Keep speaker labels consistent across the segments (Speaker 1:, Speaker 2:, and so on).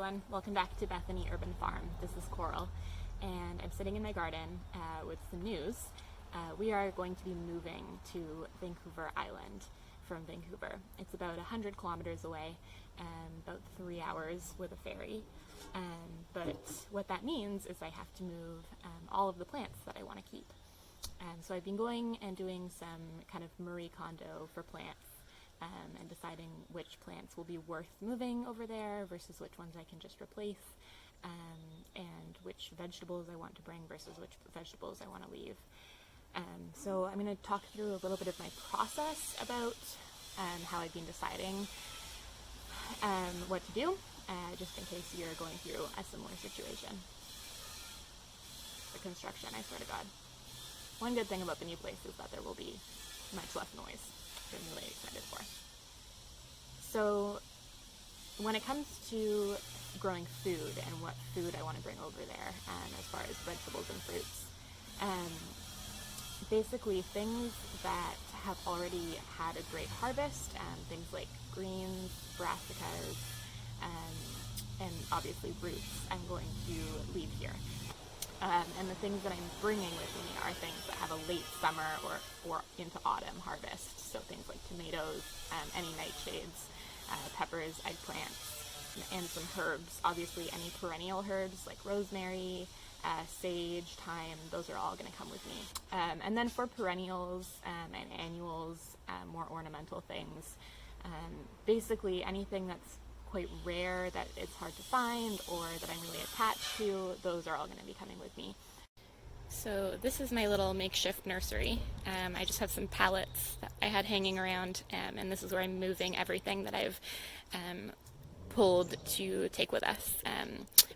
Speaker 1: everyone, welcome back to Bethany Urban Farm. This is Coral, and I'm sitting in my garden with some news. We are going to be moving to Vancouver Island from Vancouver. It's about 100 kilometers away, about 3 hours with a ferry. But what that means is I have to move all of the plants that I want to keep. So I've been going and doing some kind of Marie Kondo for plants. And deciding which plants will be worth moving over there versus which ones I can just replace, and which vegetables I want to bring versus which vegetables I want to leave. So I'm going to talk through a little bit of my process about how I've been deciding what to do, just in case you're going through a similar situation. The construction, I swear to God. One good thing about the new place is that there will be much less noise. I'm really excited for. So when it comes to growing food and what food I want to bring over there, as far as vegetables and fruits, basically things that have already had a great harvest, things like greens, brassicas, and obviously roots, I'm going to leave here. And the things that I'm bringing with me are things that have a late summer or into autumn harvest. So things like tomatoes, any nightshades, peppers, eggplants, and some herbs. Obviously any perennial herbs like rosemary, sage, thyme, those are all going to come with me. And then for perennials and annuals, more ornamental things, basically anything that's quite rare, that it's hard to find, or that I'm really attached to, those are all going to be coming with me. So this is my little makeshift nursery. I just have some pallets that I had hanging around, and this is where I'm moving everything that I've pulled to take with us.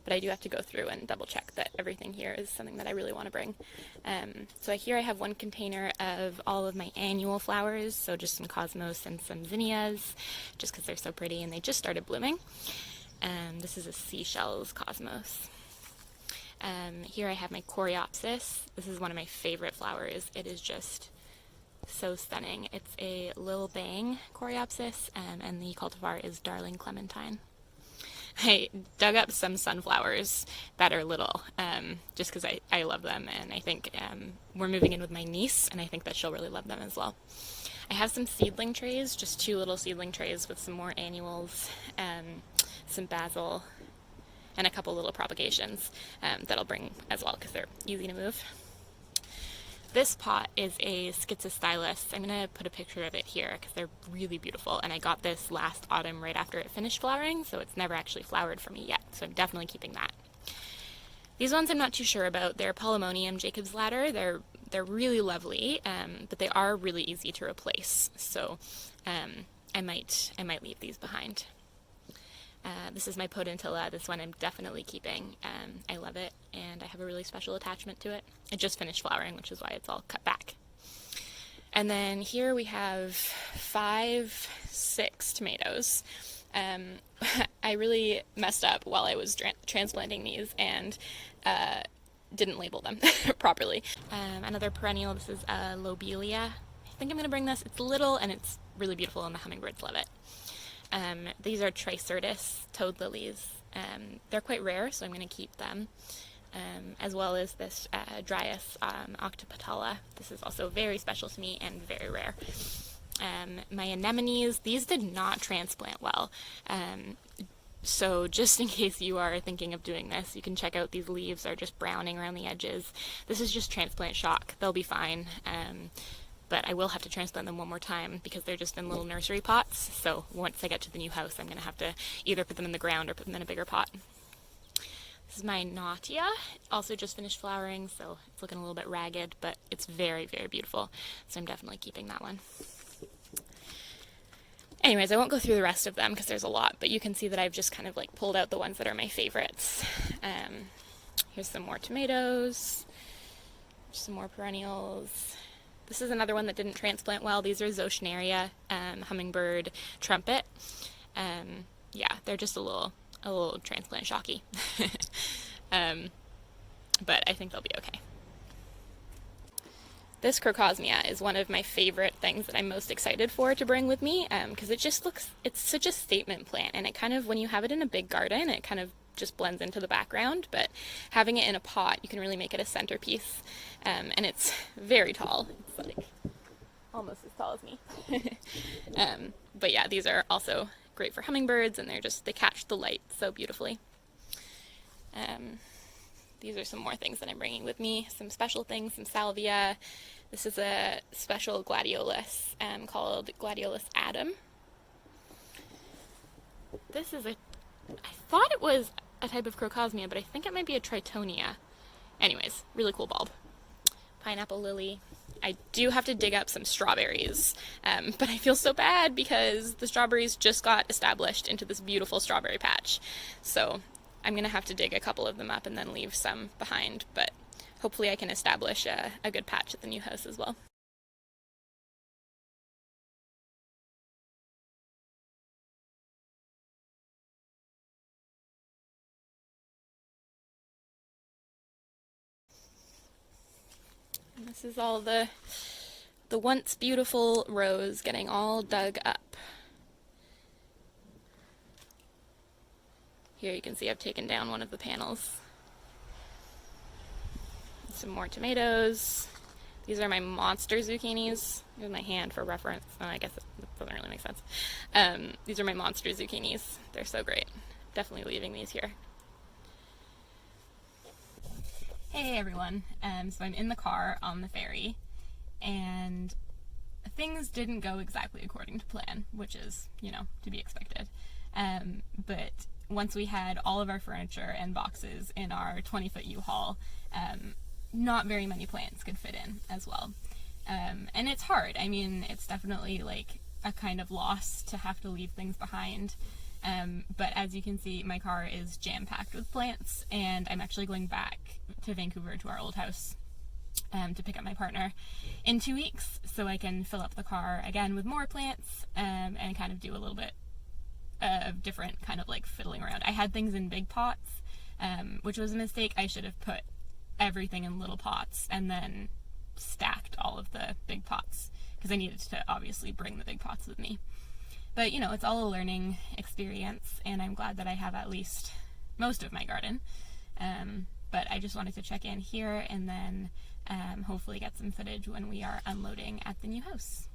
Speaker 1: But I do have to go through and double check that everything here is something that I really want to bring. So here I have one container of all of my annual flowers, so just some cosmos and some zinnias, just because they're so pretty and they just started blooming. This is a seashells cosmos. Here I have my coreopsis. This is one of my favorite flowers. It is just so stunning. It's a Lil Bang coreopsis, and the cultivar is Darling Clementine. I dug up some sunflowers that are little, just because I love them, and I think we're moving in with my niece, and I think that she'll really love them as well. I have some seedling trays, just 2 little seedling trays with some more annuals, some basil, and a couple little propagations that I'll bring as well because they're easy to move. This pot is a schizostylus. I'm going to put a picture of it here because they're really beautiful, and I got this last autumn right after it finished flowering, so it's never actually flowered for me yet, so I'm definitely keeping that. These ones I'm not too sure about. They're Polemonium Jacob's Ladder. They're really lovely, but they are really easy to replace, so I might leave these behind. This is my potentilla. This one I'm definitely keeping. I love it, and I have a really special attachment to it. It just finished flowering, which is why it's all cut back. And then here we have 6 tomatoes. I really messed up while I was transplanting these and didn't label them properly. Another perennial, this is lobelia. I think I'm going to bring this. It's little and it's really beautiful, and the hummingbirds love it. These are Tricertus toad lilies. They're quite rare, so I'm going to keep them, as well as this Dryas octopetala. This is also very special to me and very rare. My anemones, these did not transplant well, so just in case you are thinking of doing this, you can check out these leaves are just browning around the edges. This is just transplant shock. They'll be fine. But I will have to transplant them one more time because they're just in little nursery pots. So once I get to the new house, I'm going to have to either put them in the ground or put them in a bigger pot. This is my Nautia. Also just finished flowering, so it's looking a little bit ragged, but it's very, very beautiful. So I'm definitely keeping that one. Anyways, I won't go through the rest of them because there's a lot, but you can see that I've just kind of like pulled out the ones that are my favorites. Here's some more tomatoes, some more perennials. This is another one that didn't transplant well. These are Zosnaria, hummingbird trumpet. Yeah, they're just a little transplant shocky. But I think they'll be okay. This Krocosmia is one of my favorite things that I'm most excited for to bring with me, because it just looks, it's such a statement plant, and it kind of, when you have it in a big garden, it kind of just blends into the background, but having it in a pot, you can really make it a centerpiece. And it's very tall. It's like almost as tall as me. But yeah, these are also great for hummingbirds, and they catch the light so beautifully. These are some more things that I'm bringing with me, some special things, some salvia. This is a special gladiolus called Gladiolus Adam. This is I thought it was a type of Krocosmia, but I think it might be a Tritonia. Anyways, really cool bulb. Pineapple lily. I do have to dig up some strawberries, but I feel so bad because the strawberries just got established into this beautiful strawberry patch. So I'm going to have to dig a couple of them up and then leave some behind, but hopefully I can establish a good patch at the new house as well. And this is all the once beautiful rows getting all dug up. Here you can see I've taken down one of the panels. Some more tomatoes. These are my monster zucchinis. Here's my hand for reference. Oh, I guess that doesn't really make sense. These are my monster zucchinis. They're so great. Definitely leaving these here. Hey everyone. So I'm in the car on the ferry, and things didn't go exactly according to plan, which is, to be expected. But once we had all of our furniture and boxes in our 20-foot U-Haul, not very many plants could fit in as well. And it's hard. I mean, it's definitely like a kind of loss to have to leave things behind. But as you can see, my car is jam-packed with plants, and I'm actually going back to Vancouver to our old house to pick up my partner in 2 weeks, so I can fill up the car again with more plants and kind of do a little bit of different kind of like fiddling around. I had things in big pots, which was a mistake. I should have put everything in little pots and then stacked all of the big pots, because I needed to obviously bring the big pots with me. But it's all a learning experience, and I'm glad that I have at least most of my garden. But I just wanted to check in here and then hopefully get some footage when we are unloading at the new house.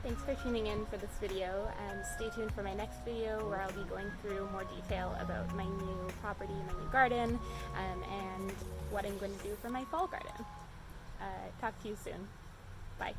Speaker 1: Thanks for tuning in for this video, and stay tuned for my next video where I'll be going through more detail about my new property, my new garden, and what I'm going to do for my fall garden. Talk to you soon. Bye.